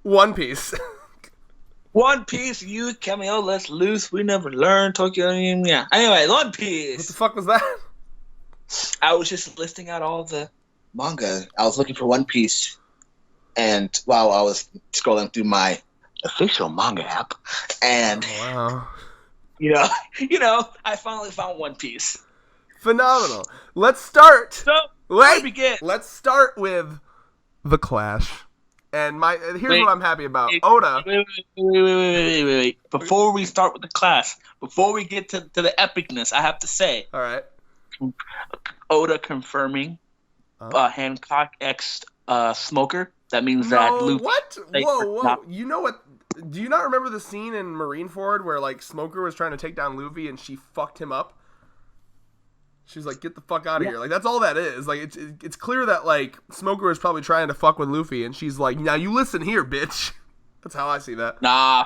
One Piece. One Piece, you, Cameo, let's loose. We never learn Tokyo. Yeah. Anyway, One What the Piece. fuck was that? I was just listing out all the manga. I was looking for One Piece, and while I was scrolling through my official manga app, and Wow. I finally found One Piece. Phenomenal. Let's start. So, where to begin? Let's start with the Clash. And here's Wait. what I'm happy about. Oda. Wait. Before we start with the class, before we get to the epicness, I have to say, All right. Oda confirming Hancock X Smoker. That means that No, Luffy. what? Like, Whoa. You know what? Do you not remember the scene in Marineford where, like, Smoker was trying to take down Luffy and she fucked him up? She's like, get the fuck out of here. Like, that's all that is. Like, it's clear that, like, Smoker is probably trying to fuck with Luffy, and she's like, now you listen here, bitch. That's how I see that. Nah,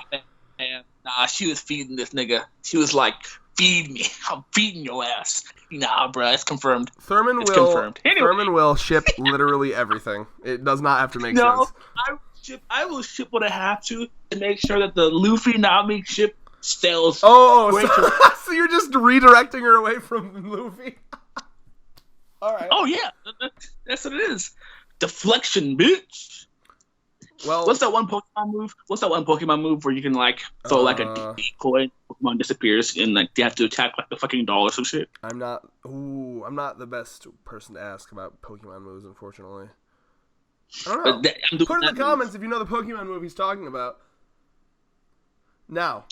man. Nah, she was feeding this nigga. She was like, feed me. I'm feeding your ass. Nah, bruh, it's confirmed. Thurman Confirmed. Anyway. Thurman will ship literally everything. It does not have to make No, sense. I will ship what I have to make sure that the Luffy Nami ship sails. So you're just redirecting her away from Luffy? All right. Oh yeah, that's what it is. Deflection, bitch. Well, What's that one Pokemon move where you can like throw like a decoy, Pokemon disappears, and like they have to attack like the fucking doll or some shit? I'm not the best person to ask about Pokemon moves, unfortunately. I don't know. Put in the comments if you know the Pokemon move he's talking about. Now,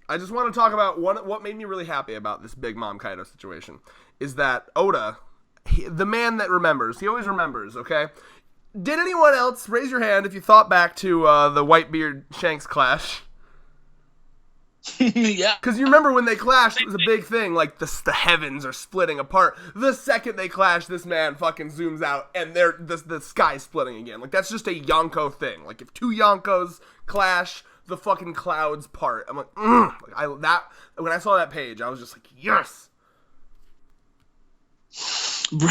I just want to talk about what made me really happy about this Big Mom Kaido situation is that Oda, the man that remembers, he always remembers, okay? Did anyone else, raise your hand if you thought back to the Whitebeard Shanks clash? Yeah. Because you remember when they clashed, it was a big thing, like the heavens are splitting apart. The second they clash, this man fucking zooms out and the sky's splitting again. Like, that's just a Yonko thing. Like, if two Yonkos clash, the fucking clouds part. I'm like, when I saw that page, I was just like, yes. Bro,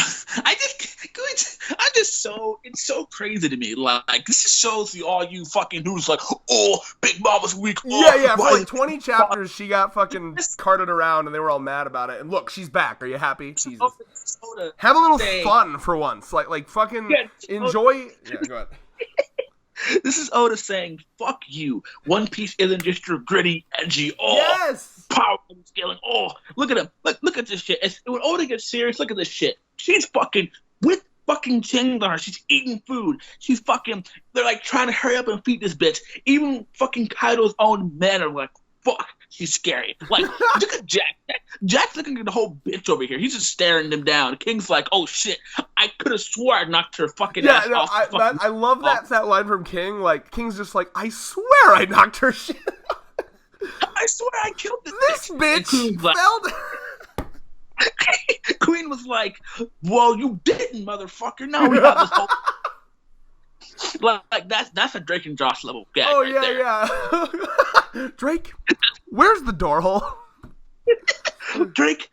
it's so crazy to me. Like, this just shows you all you fucking dudes like, oh, Big Mama's weak. Oh, yeah. For like 20 chapters, she got fucking carted around, and they were all mad about it. And look, she's back. Are you happy? Jesus. Have a little fun for once. Like fucking enjoy. Yeah, go ahead. This is Oda saying, fuck you. One Piece isn't just your gritty, edgy, power scaling. Oh, look at him. Look at this shit. When Oda gets serious, look at this shit. She's fucking with fucking chains on her. She's eating food. She's fucking, they're like trying to hurry up and feed this bitch. Even fucking Kaido's own men are like, fuck, she's scary. Like, look at Jack. Jack's looking at the whole bitch over here. He's just staring them down. King's like, oh shit, I could have swore I knocked her fucking ass off. I love that line from King. Like, King's just like, I swear I knocked her shit. I swear I killed this bitch. Fell Queen was like, well, you didn't, motherfucker. Now we have this whole... Like that's a Drake and Josh level gag. Oh, right yeah. Drake, where's the door hole? Drake,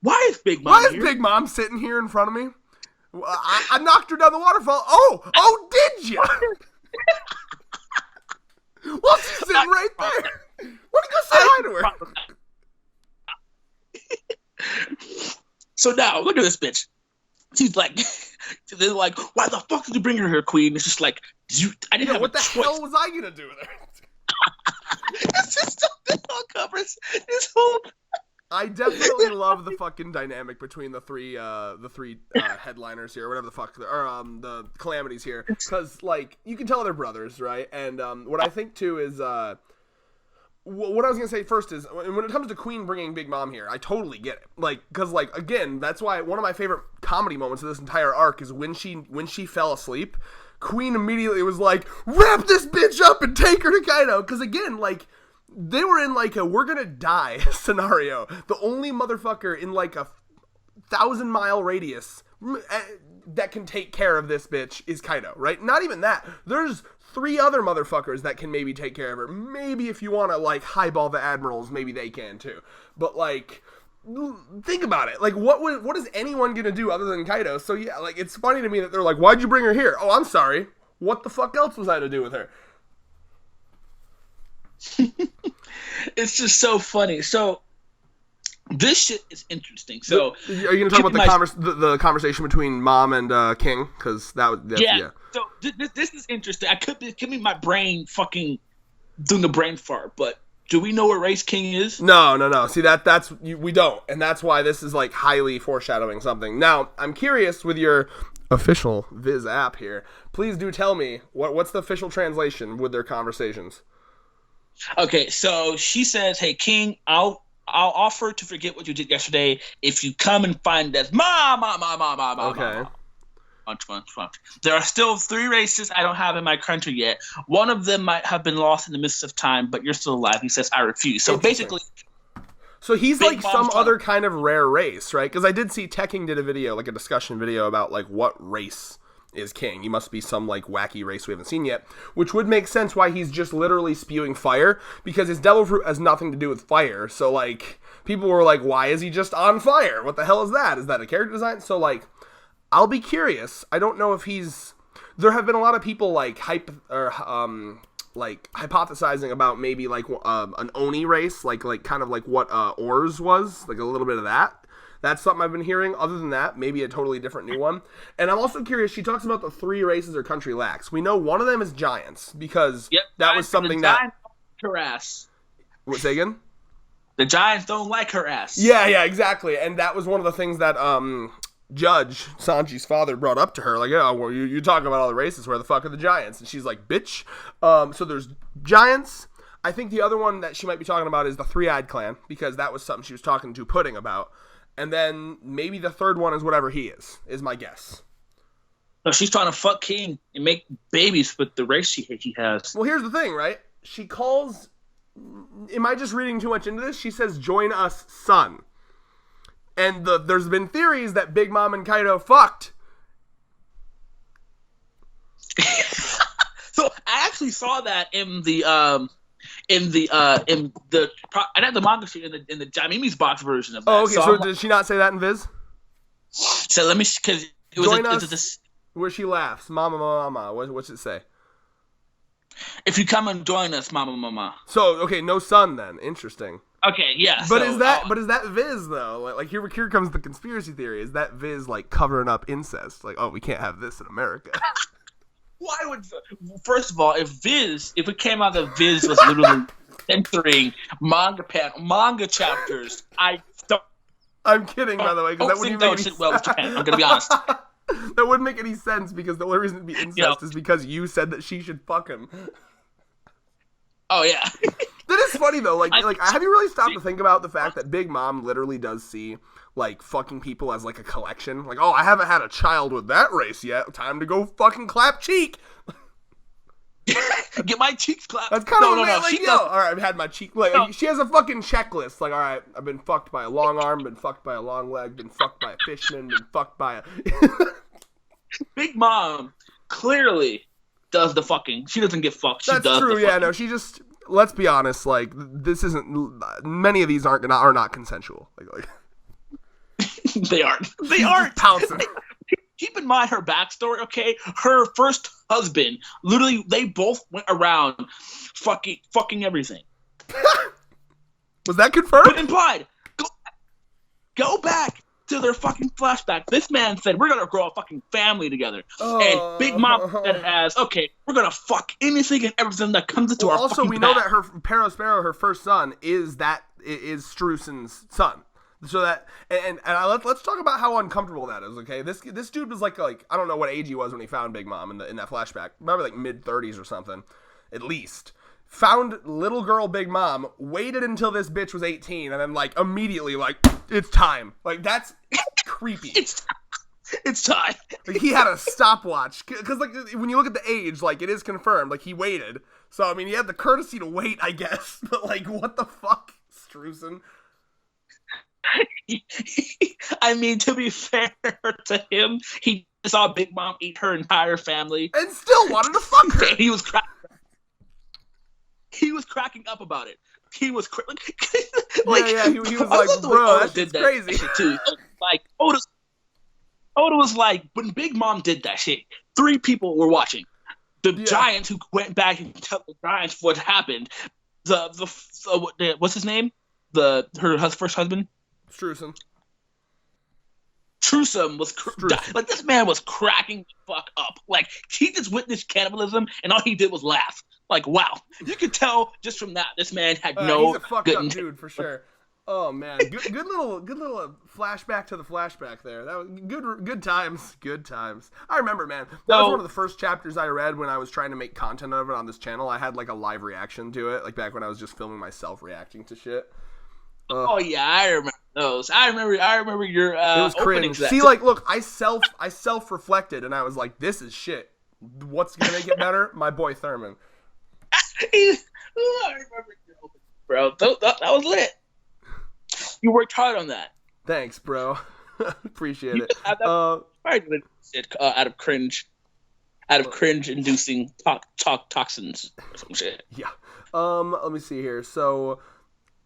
why is Big Mom here? Big Mom sitting here in front of me? I knocked her down the waterfall. Oh, did you? Well, she's sitting right there. Why don't you go say hi to her? So now, look at this bitch. She's like, they're like, why the fuck did you bring her here, Queen? It's just like, I didn't have what a the choice. hell was I gonna do with her? It's just this all covers this whole. I definitely love the fucking dynamic between the three headliners here, whatever the fuck, or the calamities here, because like you can tell they're brothers, right? And what I think too is what I was gonna say first is when it comes to Queen bringing Big Mom here, I totally get it. Like, because like again, that's why one of my favorite comedy moments of this entire arc is when she fell asleep. Queen immediately was like, wrap this bitch up and take her to Kaido, because again, like. They were in like a we're gonna die scenario. The only motherfucker in like a 1,000-mile radius that can take care of this bitch is Kaido, right? Not even that. There's 3 other motherfuckers that can maybe take care of her. Maybe if you want to like highball the admirals, maybe they can too. But like, think about it. Like, what is anyone gonna do other than Kaido? So yeah, like it's funny to me that they're like, why'd you bring her here? Oh, I'm sorry. What the fuck else was I to do with her? It's just so funny. So this shit is interesting. So are you going to talk about the conversation between Mom and King? Because that's yeah. So this is interesting. I could be my brain fucking doing the brain fart, but do we know what race King is? No. See, we don't, and that's why this is like highly foreshadowing something. Now, I'm curious with your official Viz app here. Please do tell me what's the official translation with their conversations. Okay, so she says, "Hey King, I'll offer to forget what you did yesterday if you come and find us." Okay. There are still 3 races I don't have in my country yet. One of them might have been lost in the midst of time, but you're still alive. He says, "I refuse." So basically, so he's like some other kind of rare race, right? Because I did see Tekking did a video, like a discussion video about like what race is King. He must be some like wacky race we haven't seen yet, which would make sense why he's just literally spewing fire, because his devil fruit has nothing to do with fire. So like people were like, why is he just on fire? What the hell is that? Is that a character design? So like I'll be curious. I don't know if there have been a lot of people like hypothesizing about maybe like an Oni race, like kind of like what Ors was, like a little bit of that. That's something I've been hearing. Other than that, maybe a totally different new one. And I'm also curious, she talks about the 3 races her country lacks. We know one of them is giants, because that was something that... Giants don't like her ass. What, say again? The Giants don't like her ass. Yeah, exactly. And that was one of the things that Judge, Sanji's father, brought up to her. Like, oh, well, you're talking about all the races. Where the fuck are the giants? And she's like, bitch. So there's giants. I think the other one that she might be talking about is the 3-Eyed Clan, because that was something she was talking to Pudding about. And then maybe the third one is whatever he is my guess. No, she's trying to fuck King and make babies with the race he has. Well, here's the thing, right? She calls... Am I just reading too much into this? She says, "Join us, son." And there's been theories that Big Mom and Kaido fucked. So I actually saw that in the I had the manga sheet in the Jamimi's box version of that. Oh, okay. So did she not say that in Viz? So let me, because it was Join us, where she laughs. Mama. What's it say? If you come and join us, mama. So okay, no son then. Interesting. Okay, yeah. But is that Viz though? Like here comes the conspiracy theory. Is that Viz like covering up incest? Like, oh, we can't have this in America. Why would? First of all, if it came out that Viz was literally censoring manga chapters, I'm kidding, by the way, because that wouldn't make any sense. Well with Japan. I'm gonna be honest. That wouldn't make any sense, because the only reason to be incest is because you said that she should fuck him. Oh yeah. That is funny though. Like, have you really stopped to think about the fact that Big Mom literally does see like fucking people as like a collection? Like, oh, I haven't had a child with that race yet. Time to go fucking clap cheek. Get my cheeks clapped. That's kind of like, all right, I've had my cheek. Like, she has a fucking checklist. Like, all right, I've been fucked by a long arm, been fucked by a long leg, been fucked by a fishman, been fucked by a. Big Mom clearly does the fucking. She doesn't get fucked. She That's does true. The yeah, fucking. No, she just. Let's be honest. Like, this isn't. Many of these are not consensual. Like. They aren't. They aren't. Pouncing. Keep in mind her backstory, okay? Her first husband, literally, they both went around fucking everything. Was that confirmed? But implied. Go back to their fucking flashback. This man said, we're gonna grow a fucking family together. And Big Mom said it as, okay, we're gonna fuck anything and everything that comes into our also, fucking we know that her Perospero, her first son, is Strussen's son. So that and let's talk about how uncomfortable that is. Okay, this dude was like I don't know what age he was when he found Big Mom in that flashback. Probably like mid-30s or something, at least. Found little girl Big Mom, waited until this bitch was 18, and then like immediately like it's time. Like that's creepy. It's time. Like he had a stopwatch because like when you look at the age, like it is confirmed. Like he waited. So I mean he had the courtesy to wait, I guess. But like what the fuck, Strusen? I mean, to be fair to him, he saw Big Mom eat her entire family and still wanted to fuck her. He was cracking up about it. He was like, yeah. He was like, bro, that's crazy. Shit too. Like Oda was like, when Big Mom did that shit, 3 people were watching. The Giants who went back and told the Giants what happened. what's his name? Her first husband. Struzan was like, this man was cracking the fuck up. Like, he just witnessed cannibalism and all he did was laugh. Like, wow, you could tell just from that this man had no. He's a fucked up dude for sure. Oh man, good little flashback to the flashback there. That was good times. Good times. I remember, man. That was one of the first chapters I read when I was trying to make content of it on this channel. I had like a live reaction to it, like back when I was just filming myself reacting to shit. Oh yeah, I remember those. I remember your it was cringe. See, like, look, I self-reflected and I was like, this is shit. What's gonna make it better? My boy Thurman. I remember your opening, bro. That was lit. You worked hard on that. Thanks, bro. Appreciate it. Out of cringe-inducing toxins or some shit. Yeah. Let me see here. So,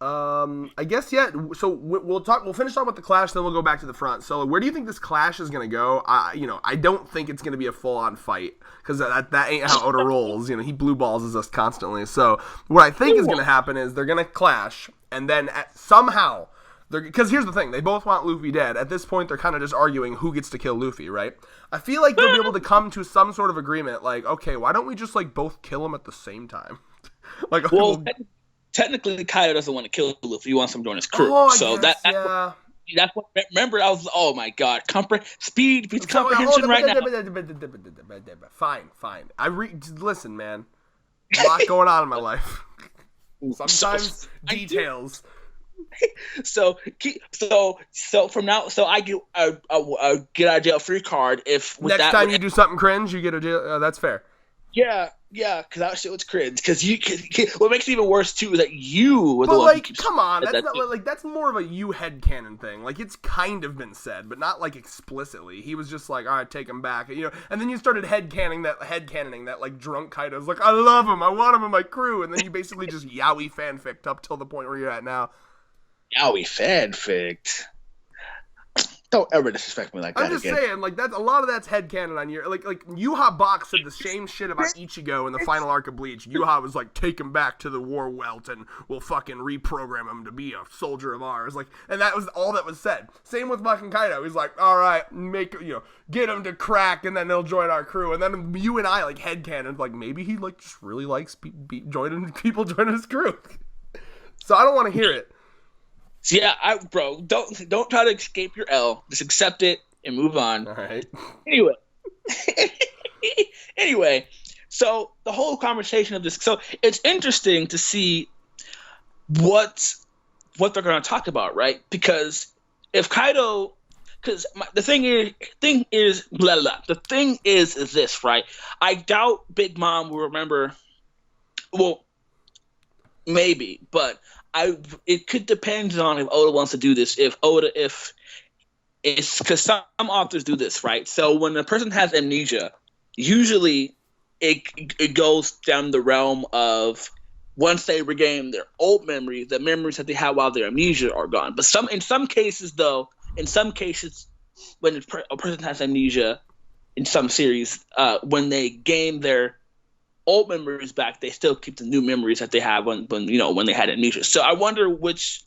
I guess So we'll finish on with the clash, then we'll go back to the front. So, where do you think this clash is gonna go? I don't think it's gonna be a full-on fight because that ain't how Oda rolls. He blue balls us constantly. So, what I think is gonna happen is they're gonna clash, and then somehow. Because here's the thing, they both want Luffy dead. At this point, they're kind of just arguing who gets to kill Luffy, right? I feel like they'll be able to come to some sort of agreement, like, okay, why don't we just like both kill him at the same time? Like, well, technically, Kaido doesn't want to kill Luffy; he wants him to join his crew. That's what. Remember, I was, oh my god, speed beats comprehension right now. Fine. Listen, man, a lot going on in my life. Sometimes details. So from now, I get a get out of jail free card if next time you do something cringe, you get a jail. That's fair. Yeah, because that shit was cringe. Because what makes it even worse too is that you were the one. But like, come on, that's not like that's more of a you headcanon thing. Like, it's kind of been said, but not like explicitly. He was just like, all right, take him back, And then you started headcanoning that like drunk Kaido's like, I love him, I want him in my crew, and then you basically just yaoi fanficked up till the point where you're at now. Yaoi fanficked. Don't ever disrespect me like that again. I'm just saying, like, that's a lot of that's headcanon on your like Yuha Box said the same shit about Ichigo in the final arc of Bleach. Yuha was like, take him back to the war welt and we'll fucking reprogram him to be a soldier of ours. Like, and that was all that was said. Same with fucking Kaido. He's like, all right, get him to crack and then they'll join our crew. And then you and I like headcanon, like, maybe he like just really likes joining his crew. So I don't want to hear it. Yeah, bro, don't try to escape your L. Just accept it and move on. All right. Anyway, so the whole conversation of this. So it's interesting to see what they're going to talk about, right? Because if Kaido, the thing is this, right? I doubt Big Mom will remember. Well, maybe, but. It could depend on if Oda wants to do this. If it's because some authors do this, right? So when a person has amnesia, usually it goes down the realm of once they regain their old memories, the memories that they had while their amnesia are gone. But in some cases, when a person has amnesia in some series, when they gain their old memories back, they still keep the new memories that they have when they had amnesia. So I wonder which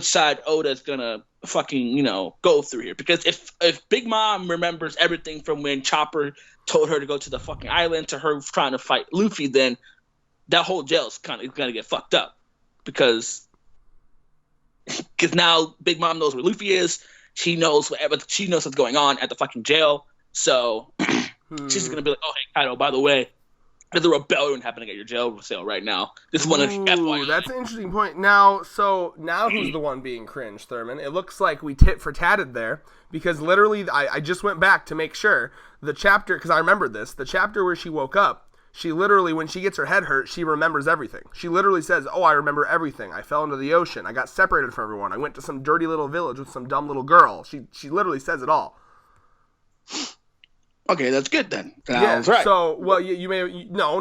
side Oda's gonna fucking go through here, because if Big Mom remembers everything from when Chopper told her to go to the fucking island to her trying to fight Luffy, then that whole jail's gonna get fucked up, because now Big Mom knows where Luffy is. She knows what's going on at the fucking jail. So she's gonna be like, oh hey Kaido, by the way, there's a rebellion happening at your jail cell right now. This is one of FYI. That's an interesting point. Now who's the one being cringe, Thurman? It looks like we tit for tatted there, because literally I just went back to make sure the chapter, because I remembered this, the chapter where she woke up, she literally, when she gets her head hurt, she remembers everything. She literally says, oh, I remember everything. I fell into the ocean. I got separated from everyone. I went to some dirty little village with some dumb little girl. She literally says it all. Okay, that's good then. Yeah, right. So, well, you may... No.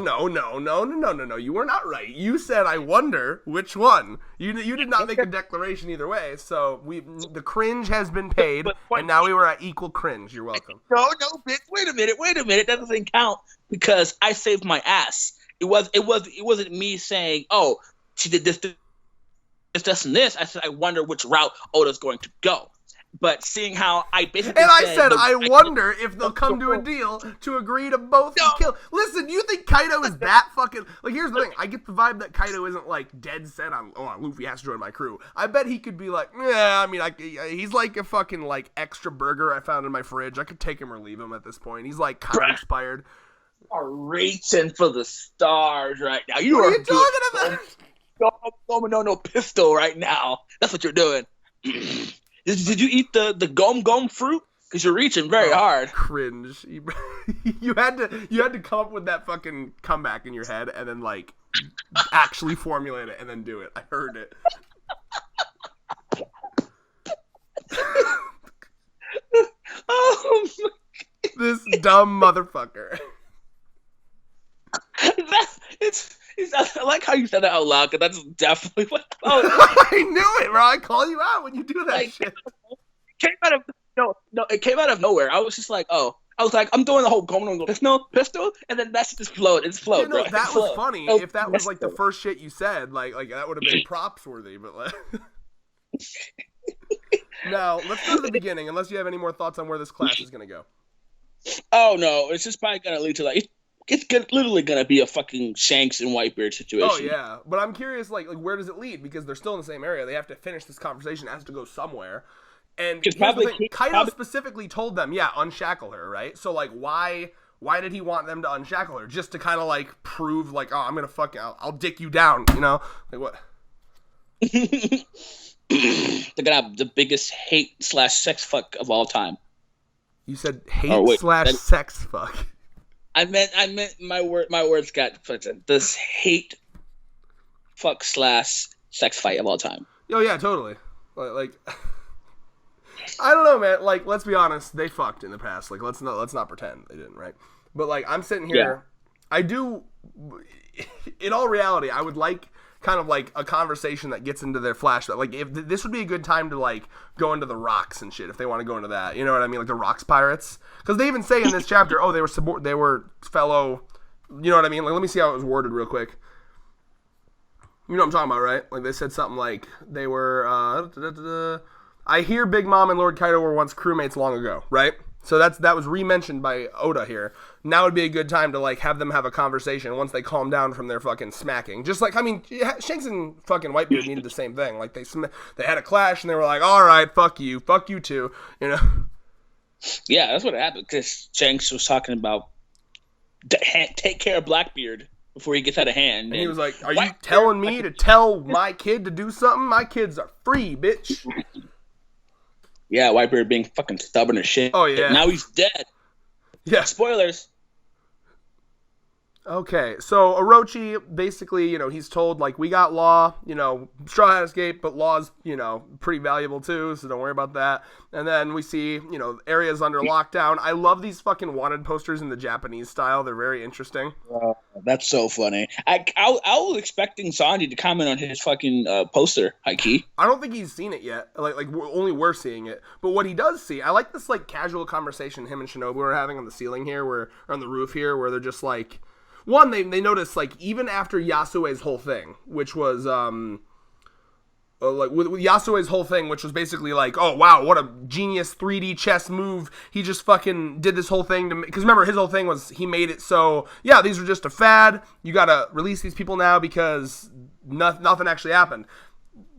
You were not right. You said, I wonder which one. You did not make a declaration either way, so the cringe has been paid, and now we were at equal cringe. You're welcome. No, bitch. Wait a minute. That doesn't count, because I saved my ass. It wasn't me saying, oh, she did this, and this. I said, I wonder which route Oda's going to go. But seeing how I basically and I said, I wonder if they'll come to a deal to agree to both kill. Listen, you think Kaido is that fucking... Like, here's the thing. I get the vibe that Kaido isn't, like, dead set on, Luffy has to join my crew. I bet he could be like, yeah, I mean, he's like a fucking, like, extra burger I found in my fridge. I could take him or leave him at this point. He's, like, kind of expired. You are reaching for the stars right now. What are you talking about? No pistol right now. That's what you're doing. Did you eat the gum fruit? Because you're reaching very hard. Cringe. You had to come up with that fucking comeback in your head and then like actually formulate it and then do it. I heard it. Oh my God. This dumb motherfucker. I like how you said that out loud, because that's definitely what. I knew it, bro. I call you out when you do that shit. It came out of nowhere. I was just like, I'm doing the whole going pistol, and then that's just flowed. It's flowed, bro. That was funny. If that was like the first shit you said, like that would have been props worthy. But like, now let's go to the beginning. Unless you have any more thoughts on where this clash is gonna go. Oh no, it's just probably gonna lead to like. Literally gonna be a fucking Shanks and Whitebeard situation. Oh yeah, but I'm curious, like where does it lead? Because they're still in the same area. They have to finish this conversation. It has to go somewhere. And Kaido specifically told them, unshackle her, right? So like, why did he want them to unshackle her? Just to kind of like prove, like, oh, I'm gonna I'll dick you down, you know? Like what? They're gonna have the biggest hate/sex fuck of all time. You said hate/sex fuck. I meant my words got this hate fuck/sex fight of all time. Oh yeah, totally. Like I don't know, man. Like, let's be honest, they fucked in the past. Like, let's not pretend they didn't, right? But like, I'm sitting here. Yeah. I do. In all reality, I would like kind of like a conversation that gets into their flashback. Like, if this would be a good time to like go into the rocks and shit if they want to go into that. You know what I mean? Like the rocks pirates, because they even say in this chapter, oh, they were fellow. You know what I mean? Like, let me see how it was worded real quick. You know what I'm talking about, right? Like they said something like they were. I hear Big Mom and Lord Kaido were once crewmates long ago, right? So that was re-mentioned by Oda here. Now would be a good time to like have them have a conversation once they calm down from their fucking smacking. Just like, I mean, Shanks and fucking Whitebeard needed the same thing. Like they had a clash and they were like, all right, fuck you too, you know? Yeah, that's what happened, because Shanks was talking about take care of Blackbeard before he gets out of hand. And he was like, are you telling me to tell my kid to do something? My kids are free, bitch. Yeah, Whitebeard being fucking stubborn as shit. Oh, yeah. Now he's dead. Yeah. Spoilers. Okay, so Orochi, basically, you know, he's told, like, we got Law, you know, Straw Hat escaped, but Law's, you know, pretty valuable too, so don't worry about that. And then we see, you know, areas under lockdown. I love these fucking wanted posters in the Japanese style. They're very interesting. That's so funny. I was expecting Sanji to comment on his fucking poster, high-key. I don't think he's seen it yet. Like only we're seeing it. But what he does see, I like this, like, casual conversation him and Shinobu are having on the ceiling here, or on the roof here, where they're just, like... One, they notice, like, even after Yasue's whole thing, which was, like, with Yasue's whole thing, which was basically like, oh, wow, what a genius 3D chess move. He just fucking did this whole thing to... Because remember, his whole thing was he made it so, yeah, these are just a fad. You gotta release these people now because nothing actually happened.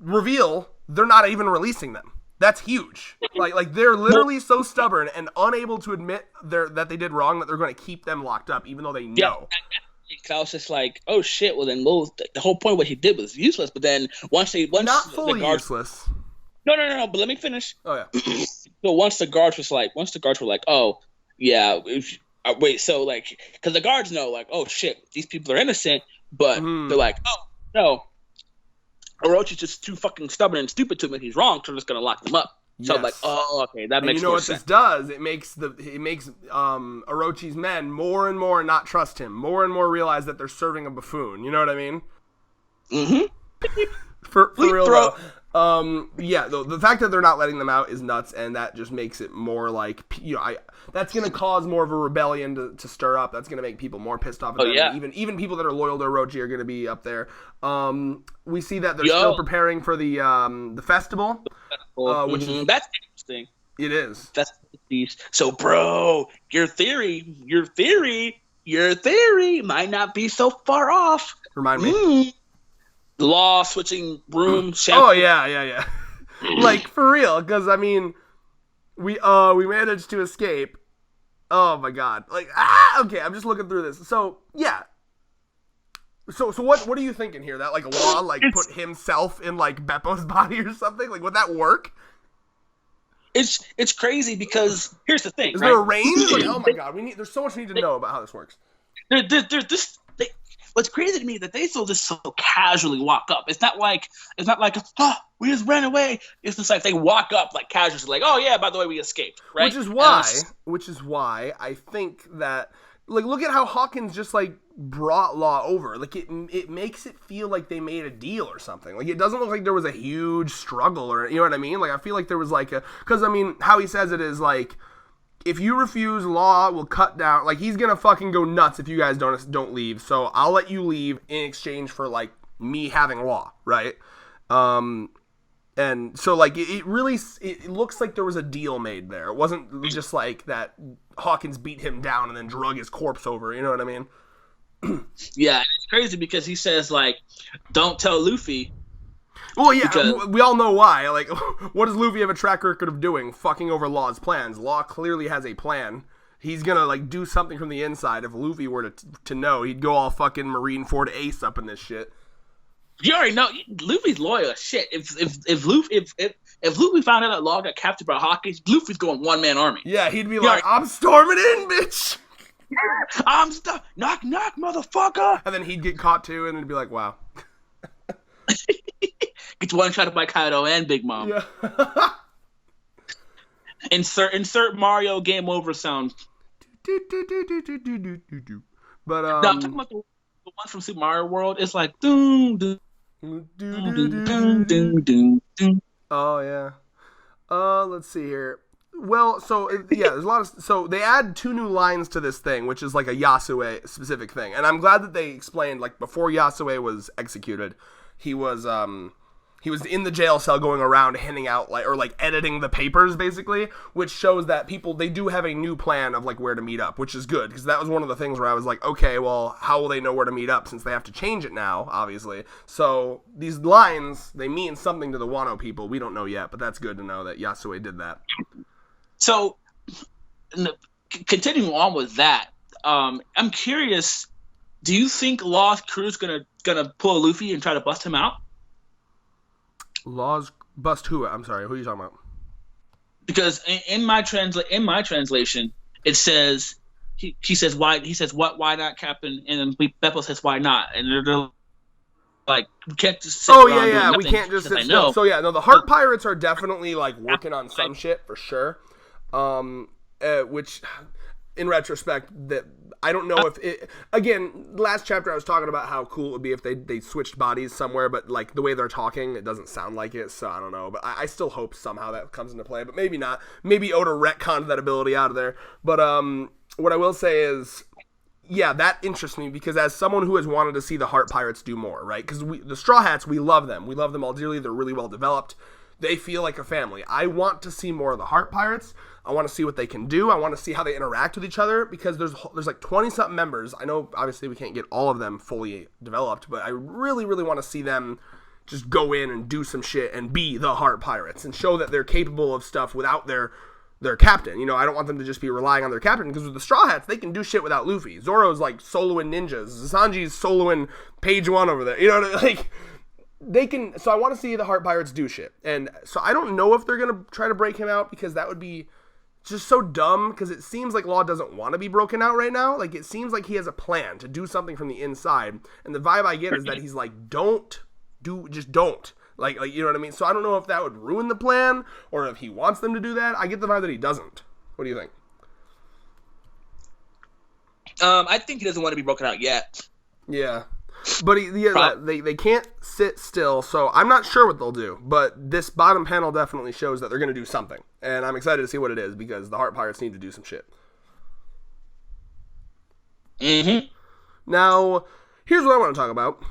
Reveal, they're not even releasing them. That's huge. Like they're literally so stubborn and unable to admit that they did wrong that they're going to keep them locked up, even though they know. I was just like, oh shit. Well, then the whole point of what he did was useless. But then once not fully useless. No. But let me finish. Oh yeah. So once the guards were like, oh yeah, wait. So like, because the guards know, like, oh shit, these people are innocent, but they're like, oh no. Orochi's just too fucking stubborn and stupid to admit he's wrong, so I'm just gonna lock them up. So yes. I'm like, oh, okay, that makes more sense. You know what this does? It makes Orochi's men more and more not trust him, more and more realize that they're serving a buffoon. You know what I mean? Mm-hmm. For real though. Yeah, the fact that they're not letting them out is nuts, and that just makes it more like, that's going to cause more of a rebellion to stir up. That's going to make people more pissed off at them. Yeah. Even people that are loyal to Orochi are going to be up there. We see that they're still preparing for the festival, which is, that's interesting. It is. That's so, bro. Your theory might not be so far off. Remind me. Law switching room. Oh yeah. Like for real, because I mean, we managed to escape. Oh my god! Like okay, I'm just looking through this. So yeah. So what are you thinking here? That like Law like put himself in like Beppo's body or something? Like would that work? It's crazy because here's the thing. Is there a range? Like oh my god, there's so much we need to know about how this works. What's crazy to me is that they still just so casually walk up. It's not like we just ran away. It's just like they walk up like casually, like, oh yeah, by the way, we escaped, right? Which is why I think that like look at how Hawkins just like brought Law over. Like it makes it feel like they made a deal or something. Like it doesn't look like there was a huge struggle or you know what I mean? Like I feel like there was like because I mean how he says it is like, if you refuse, Law will cut down. Like he's gonna fucking go nuts if you guys don't leave. So I'll let you leave in exchange for like me having Law, right? And so like it really looks like there was a deal made there. It wasn't just like that Hawkins beat him down and then drug his corpse over. You know what I mean? Yeah, it's crazy because he says like, "Don't tell Luffy." Well, yeah, we all know why. Like, what does Luffy have a track record of doing? Fucking over Law's plans. Law clearly has a plan. He's gonna, like, do something from the inside. If Luffy were to know, he'd go all fucking Marineford Ace up in this shit. You already know, Luffy's loyal as shit. If Luffy found out that Law got captured by Hawkins, Luffy's going one-man army. Yeah, he'd be like, I'm storming in, bitch! I'm knock, knock, motherfucker! And then he'd get caught, too, and it'd be like, wow. Gets one shot by Kaido and Big Mom. Yeah. insert Mario game over sound. But no, I'm talking about the one from Super Mario World. It's like doom doom doom doom doom doom. Oh yeah. Let's see here. Well, so yeah, there's a lot of so they add 2 new lines to this thing, which is like a Yasue specific thing, and I'm glad that they explained like before Yasue was executed. He was in the jail cell going around handing out like editing the papers basically, which shows that they do have a new plan of like where to meet up, which is good because that was one of the things where I was like, okay, well, how will they know where to meet up since they have to change it now, obviously. So these lines, they mean something to the Wano people. We don't know yet, but that's good to know that Yasue did that. So continuing on with that, I'm curious, do you think Law's crew's gonna pull Luffy and try to bust him out? Law's bust who? I'm sorry, who are you talking about? Because in my translation, it says he says why why not, Captain? And then Beppo says why not? And they're like, we can't just sit around doing nothing, we can't just sit still. So yeah, no, the Heart Pirates are definitely like working on some shit for sure. Which in retrospect, that I don't know if it, again, last chapter I was talking about how cool it would be if they switched bodies somewhere, but like the way they're talking, it doesn't sound like it, so I don't know, but I still hope somehow that comes into play, but maybe not. Maybe Oda retconned that ability out of there. But what I will say is, yeah, that interests me because as someone who has wanted to see the Heart Pirates do more, right? Because the Straw Hats, we love them. We love them all dearly. They're really well developed. They feel like a family. I want to see more of the Heart Pirates. I want to see what they can do. I want to see how they interact with each other because there's like 20-something members. I know, obviously, we can't get all of them fully developed, but I really, really want to see them just go in and do some shit and be the Heart Pirates and show that they're capable of stuff without their captain. You know, I don't want them to just be relying on their captain because with the Straw Hats, they can do shit without Luffy. Zoro's like soloing ninjas. Sanji's soloing page 1 over there. You know what I mean? Like, they can. So I want to see the Heart Pirates do shit. And so I don't know if they're going to try to break him out because that would be just so dumb because it seems like Law doesn't want to be broken out right now. Like, it seems like he has a plan to do something from the inside. And the vibe I get is that he's like, just don't. Like, you know what I mean? So I don't know if that would ruin the plan or if he wants them to do that. I get the vibe that he doesn't. What do you think? I think he doesn't want to be broken out yet. Yeah. But they can't sit still, so I'm not sure what they'll do. But this bottom panel definitely shows that they're going to do something. And I'm excited to see what it is, because the Heart Pirates need to do some shit. Mm-hmm. Now, here's what I want to talk about.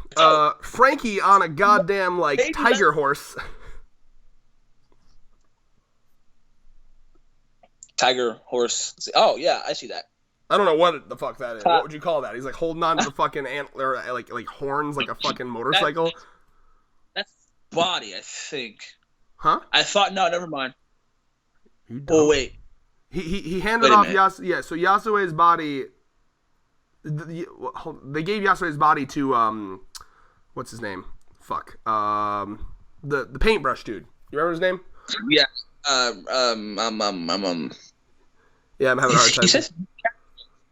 Frankie on a goddamn, tiger horse. Tiger horse. Oh, yeah, I see that. I don't know what the fuck that is. What would you call that? He's holding on to the fucking antler, like horns, like a fucking motorcycle. That's body, I think. Huh? I thought, no, never mind. Oh, wait. He handed off so Yasue's body. They gave Yasue's body to what's his name? Fuck. The paintbrush dude. You remember his name? Yeah. Yeah, I'm having a hard time. He says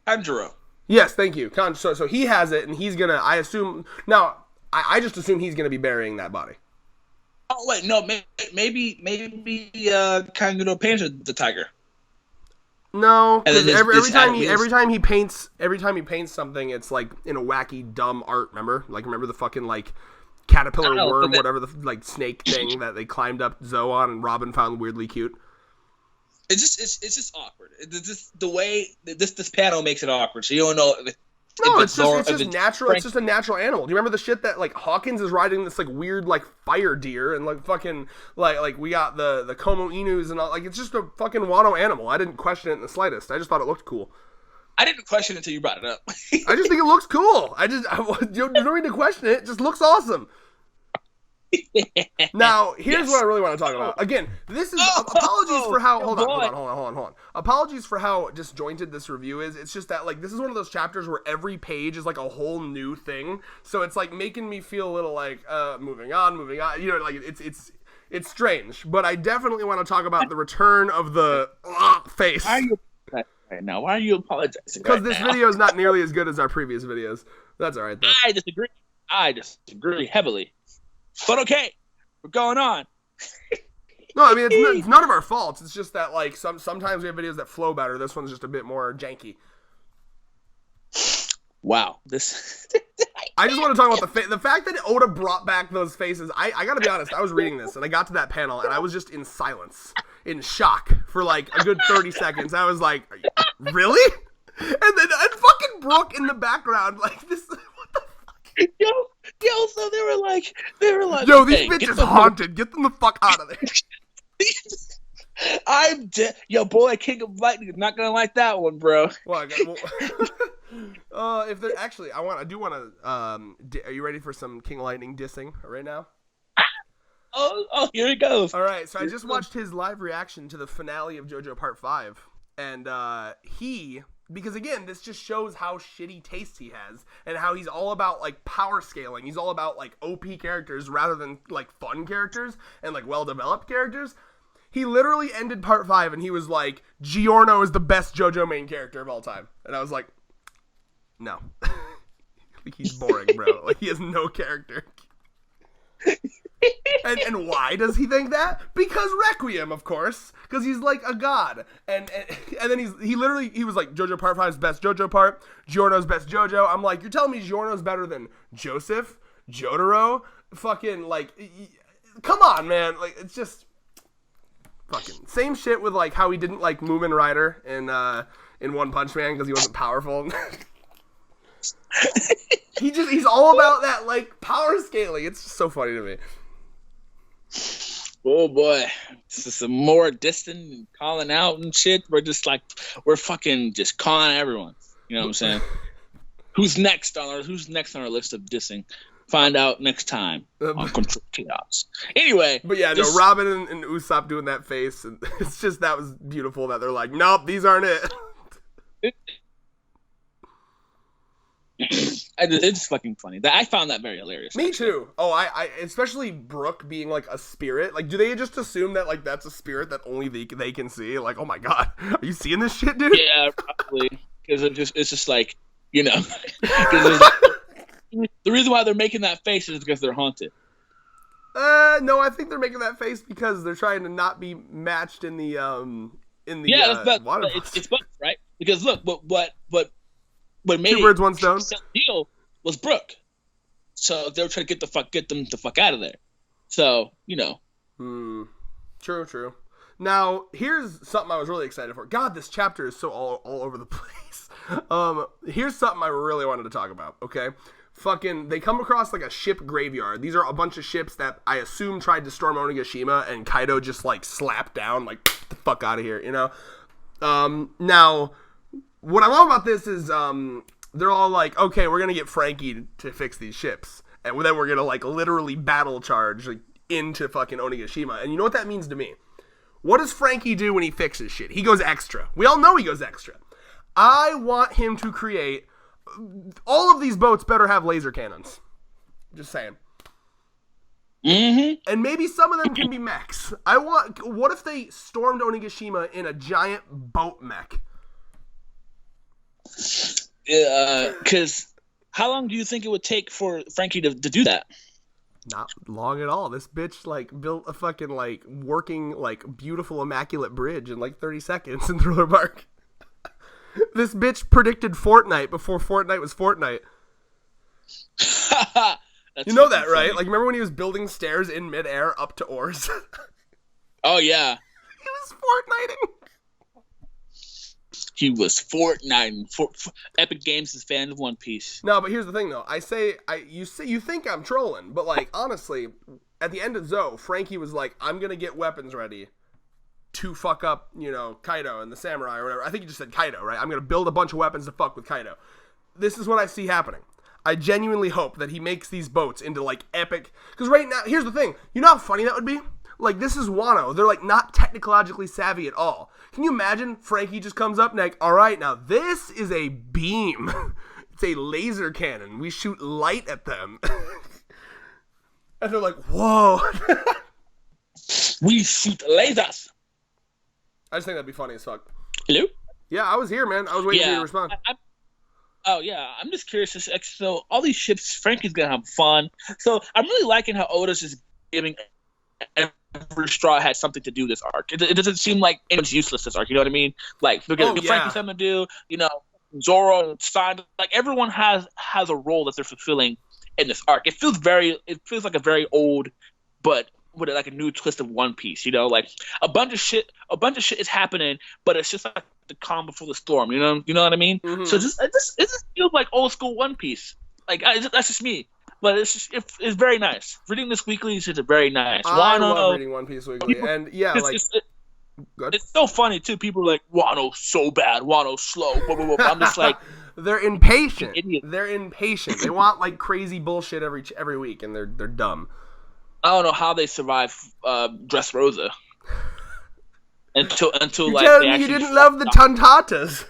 Kanjuro. Yes, thank you. So he has it, and he's gonna. I assume now. I just assume he's gonna be burying that body. Oh wait, no, maybe Kanjuro painted the tiger. No, every time he paints something, it's like in a wacky, dumb art. Remember the fucking caterpillar worm, whatever the snake thing that they climbed up Zoe on, and Robin found weirdly cute. It's just awkward. It's just the way this panel makes it awkward. So you don't know. It's just natural. It's just a natural animal. Do you remember the shit that Hawkins is riding this weird fire deer, and fucking we got the Como Inus and all, it's just a fucking Wano animal. I didn't question it in the slightest. I just thought it looked cool. I didn't question it until you brought it up. I just think it looks cool. You don't need to question it. It just looks awesome. Now, here's what I really want to talk about. Again, this is apologies for how hold on. Apologies for how disjointed this review is. It's just that this is one of those chapters where every page is a whole new thing. So it's making me feel a little moving on. It's strange. But I definitely want to talk about the return of the face. Why are you right now? Why are you apologizing? Because this video is not nearly as good as our previous videos. That's all right though. I disagree heavily. But okay, we're going on. No, I mean it's none of our faults. It's just that sometimes we have videos that flow better. This one's just a bit more janky. Wow, this. I just want to talk about the fact that Oda brought back those faces. I gotta be honest. I was reading this and I got to that panel and I was just in silence, in shock for a good 30 seconds. I was like, really? And fucking Brooke in the background this. Yo, so they were like, yo, these bitches haunted. Get them the fuck out of there. I'm dead. Yo, boy, King of Lightning is not gonna like that one, bro. Well, if they're actually, I do want to. Are you ready for some King of Lightning dissing right now? Oh, here it goes. All right, so I just watched his live reaction to the finale of JoJo Part 5, and because again, this just shows how shitty taste he has, and how he's all about power scaling. He's all about OP characters rather than fun characters and well developed characters. He literally ended Part 5 and he was like, Giorno is the best JoJo main character of all time, and I was like, no, he's boring, bro. He has no character. And why does he think that? Because Requiem, of course. Because he's a god. And then he was like, JoJo Part 5's best JoJo part. Giorno's best JoJo. I'm like, you're telling me Giorno's better than Joseph? Jotaro? Fucking, come on, man. It's just fucking same shit with, how he didn't like Moomin Rider in One Punch Man because he wasn't powerful. He's all about that, power scaling. It's just so funny to me. Oh boy, this is some more distant calling out and shit. We're fucking just calling everyone. You know what I'm saying? Who's next on our list of dissing? Find out next time on Control Chaos. Anyway, but yeah, no, Robin and Usopp doing that face, and it's just that was beautiful. That they're like, nope, these aren't it. It's fucking funny. I found that very hilarious. Me too. Oh, I especially Brooke being a spirit. Do they just assume that that's a spirit that only they can see? Oh my god, are you seeing this shit, dude? Yeah, probably. Because it's just you know. The reason why they're making that face is because they're haunted. No, I think they're making that face because they're trying to not be matched in the water. It's both, right? Because look, what made two birds, one stone deal was Brooke. So they were trying to get them the fuck out of there. So, True. Now, here's something I was really excited for. God, this chapter is so all over the place. Here's something I really wanted to talk about, okay? They come across like a ship graveyard. These are a bunch of ships that I assume tried to storm Onigashima, and Kaido just like slapped down, like, get the fuck out of here, Now, what I love about this is they're all like, okay, we're gonna get Frankie to fix these ships, and then we're gonna like literally battle charge like, into fucking Onigashima. And you know what that means to me? What does Frankie do when he fixes shit? He goes extra. We all know he goes extra. I want him to create... All of these boats better have laser cannons. Just saying. Mm-hmm. And maybe some of them can be mechs. What if they stormed Onigashima in a giant boat mech? Because how long do you think it would take for Frankie to do that? Not long at all. This bitch like built a fucking like working like beautiful immaculate bridge in like 30 seconds in Thriller Bark. This bitch predicted Fortnite before Fortnite was Fortnite. You know that, right? Funny. Like remember when he was building stairs in midair up to oars? Oh yeah. He was Fortniting. He was Fortnite. Epic Games is fan of One Piece. No, but here's the thing, though. You think I'm trolling, but like honestly, at the end of Zou, Frankie was like, "I'm gonna get weapons ready to fuck up, Kaido and the samurai or whatever." I think he just said Kaido, right? I'm gonna build a bunch of weapons to fuck with Kaido. This is what I see happening. I genuinely hope that he makes these boats into like epic. Because right now, here's the thing. You know how funny that would be? Like, this is Wano. They're, like, not technologically savvy at all. Can you imagine Frankie just comes up and like, all right, now this is a beam. It's a laser cannon. We shoot light at them. And they're like, whoa. We shoot lasers. I just think that'd be funny as fuck. Hello? Yeah, I was here, man. I was waiting for you to respond. I'm just curious. So, all these ships, Frankie's going to have fun. So, I'm really liking how Oda's just giving every straw has something to do this arc. It doesn't seem like it's useless this arc. You know what I mean? Like Frankie's something to do. Zoro, Stein, like everyone has a role that they're fulfilling in this arc. It feels like a very old, but with like a new twist of One Piece. Like a bunch of shit is happening, but it's just like the calm before the storm. You know what I mean? Mm-hmm. So it just feels like old school One Piece. Like that's just me. But it's very nice. Reading this weekly is just very nice. I love reading One Piece weekly, and yeah, it's so funny too. People are like, Wano's so bad, Wano's slow. Blah, blah, blah. I'm just like, they're impatient. They're impatient. They want like crazy bullshit every week, and they're dumb. I don't know how they survive Dressrosa until You're like telling me you didn't love the Tantatas.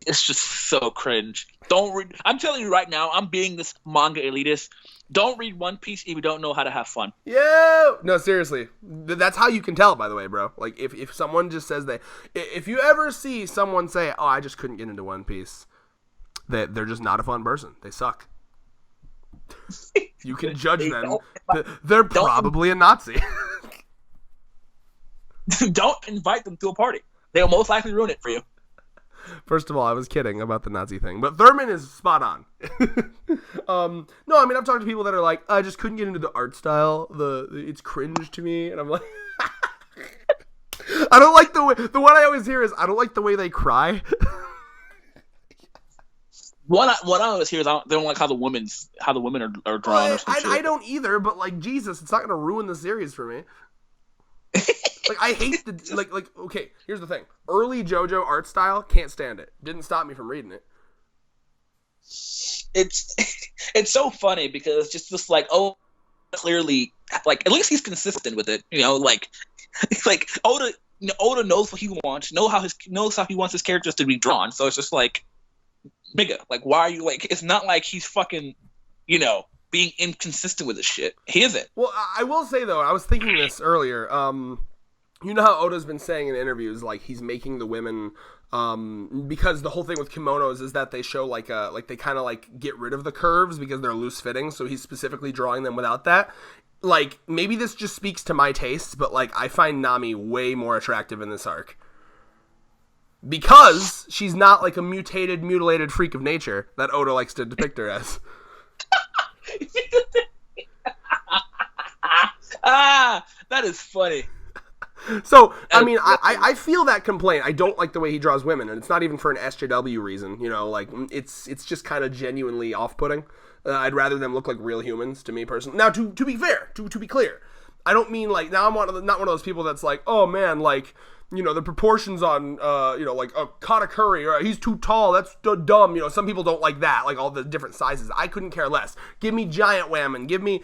It's just so cringe. Don't read. I'm telling you right now, I'm being this manga elitist. Don't read One Piece if you don't know how to have fun. Yeah. No, seriously. That's how you can tell, by the way, bro. Like, if someone just says if you ever see someone say, oh, I just couldn't get into One Piece, they're just not a fun person. They suck. You can judge them. They're probably a Nazi. Don't invite them to a party. They'll most likely ruin it for you. First of all, I was kidding about the Nazi thing, but Thurman is spot on. No, I mean, I've talked to people that are like, I just couldn't get into the art style. It's cringe to me, and I'm like, I don't like the way. The one I always hear is, I don't like the way they cry. What I always hear is they don't like how the women are drawn. Or some shit. I don't either, but like Jesus, it's not gonna ruin the series for me. Like, I hate the like. Okay, here's the thing: early JoJo art style, can't stand it. Didn't stop me from reading it. It's so funny because it's just like, oh, clearly, like at least he's consistent with it. Like Oda knows what he wants, knows how he wants his characters to be drawn. So it's just like, nigga, like why are you like? It's not like he's fucking, being inconsistent with this shit. He isn't. Well, I will say though, I was thinking this earlier. You know how Oda's been saying in interviews, like he's making the women, because the whole thing with kimonos is that they show like they kind of like get rid of the curves because they're loose fitting. So he's specifically drawing them without that. Like maybe this just speaks to my tastes, but like I find Nami way more attractive in this arc because she's not like a mutilated freak of nature that Oda likes to depict her as. That is funny. So, I mean, I feel that complaint. I don't like the way he draws women, and it's not even for an SJW reason, you know, like, it's just kind of genuinely off-putting. I'd rather them look like real humans, to me personally. Now, to be fair, to be clear, I don't mean, like, now I'm not one of those people that's like, oh, man, like, you know, the proportions on, you know, like a katakuri, or he's too tall, that's dumb. You know, some people don't like that, like all the different sizes. I couldn't care less. Give me giant whammon, give me,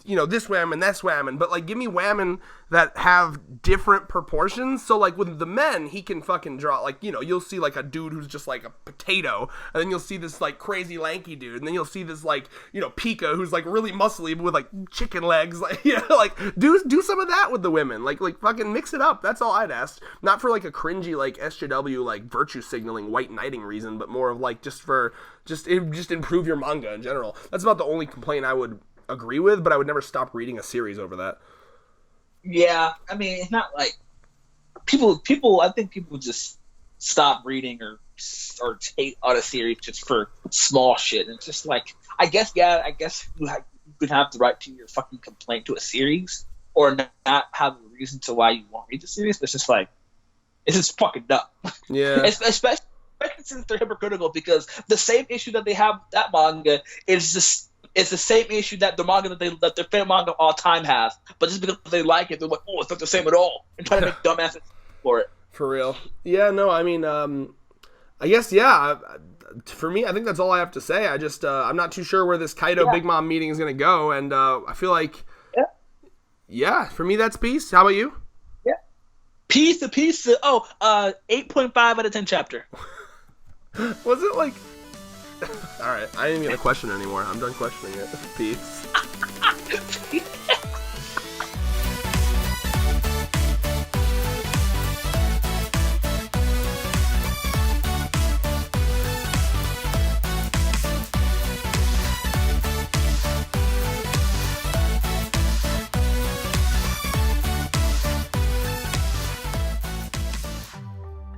you know, this whammon, that whammon, but like give me whammon that have different proportions. So like with the men, he can fucking draw, like, you know, you'll see like a dude who's just like a potato, and then you'll see this like crazy lanky dude, and then you'll see this like, you know, Pika who's like really muscly with like chicken legs, like, you know, like do some of that with the women, like fucking mix it up. That's all I'd ask. Not for like a cringy like SJW like virtue signaling white knighting reason, but more of like just improve your manga in general. That's about the only complaint I would agree with, but I would never stop reading a series over that. Yeah, I mean, it's not like people. I think people just stop reading or hate on a series just for small shit. And it's just like, I guess you could have the right to your fucking complaint to a series, or not have a reason to why you won't read the series. But it's just like, it's just fucking dumb. Yeah. Especially since they're hypocritical, because the same issue that they have that manga is just. It's the same issue that the manga that their favorite manga of all time has, but just because they like it, they're like, oh, it's not the same at all, and trying to make dumbasses for it. For real. Yeah, no, I mean, I guess, yeah, for me, I think that's all I have to say. I just, I'm not too sure where this Kaido Big Mom meeting is going to go, and I feel like, yeah, for me, that's peace. How about you? Yeah. Peace. 8.5 out of 10 chapter. Was it like... All right, I ain't even gonna question it anymore. I'm done questioning it. Peace.